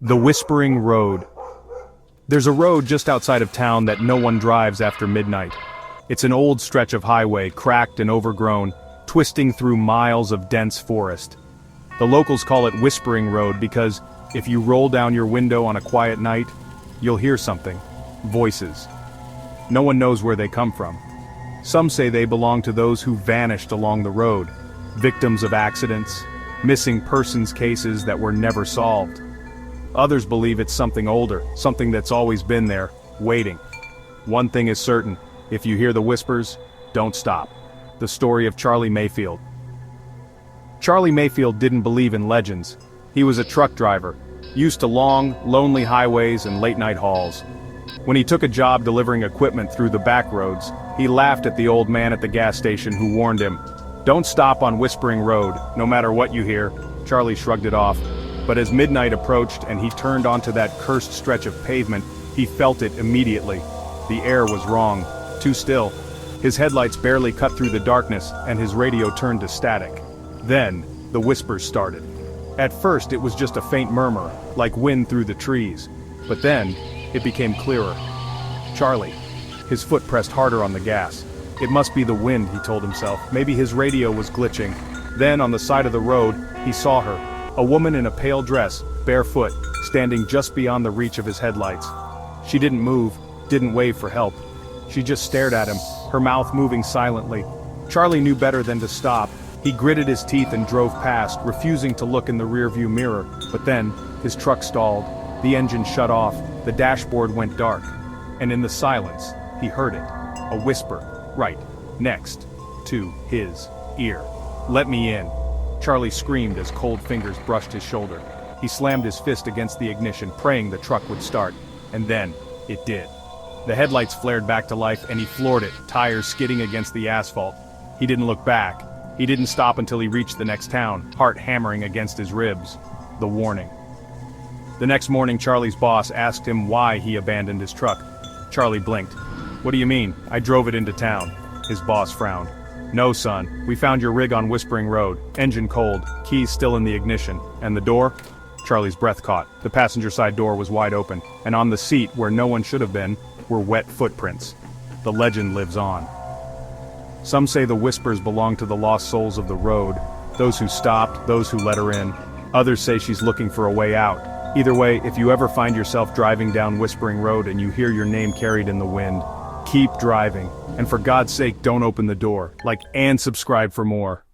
The Whispering Road. There's a road just outside of town that no one drives after midnight. It's an old stretch of highway, cracked and overgrown, twisting through miles of dense forest. The locals call it Whispering Road because, if you roll down your window on a quiet night, you'll hear something. Voices. No one knows where they come from. Some say they belong to those who vanished along the road, victims of accidents, missing persons cases that were never solved. Others believe it's something older, something that's always been there, waiting. One thing is certain, if you hear the whispers, don't stop. The story of Charlie Mayfield. Charlie Mayfield didn't believe in legends. He was a truck driver, used to long, lonely highways and late-night hauls. When he took a job delivering equipment through the back roads, he laughed at the old man at the gas station who warned him, "Don't stop on Whispering Road, no matter what you hear." Charlie shrugged it off. But as midnight approached and he turned onto that cursed stretch of pavement, he felt it immediately. The air was wrong, too still. His headlights barely cut through the darkness, and his radio turned to static. Then, the whispers started. At first it was just a faint murmur, like wind through the trees. But then, it became clearer. Charlie. His foot pressed harder on the gas. It must be the wind, he told himself. Maybe his radio was glitching. Then, on the side of the road, he saw her. A woman in a pale dress, barefoot, standing just beyond the reach of his headlights. She didn't move, didn't wave for help. She just stared at him, her mouth moving silently. Charlie knew better than to stop. He gritted his teeth and drove past, refusing to look in the rearview mirror. But then, his truck stalled, the engine shut off, the dashboard went dark. And in the silence, he heard it. A whisper, right next to his ear. "Let me in." Charlie screamed as cold fingers brushed his shoulder. He slammed his fist against the ignition, praying the truck would start. And then, it did. The headlights flared back to life and he floored it, tires skidding against the asphalt. He didn't look back. He didn't stop until he reached the next town, heart hammering against his ribs. The warning. The next morning, Charlie's boss asked him why he abandoned his truck. Charlie blinked. "What do you mean? I drove it into town." His boss frowned. "No, son, we found your rig on Whispering Road, engine cold, keys still in the ignition, and the door?" Charlie's breath caught. The passenger side door was wide open, and on the seat, where no one should have been, were wet footprints. The legend lives on. Some say the whispers belong to the lost souls of the road, those who stopped, those who let her in. Others say she's looking for a way out. Either way, if you ever find yourself driving down Whispering Road and you hear your name carried in the wind, keep driving. And for God's sake, don't open the door. Like and subscribe for more.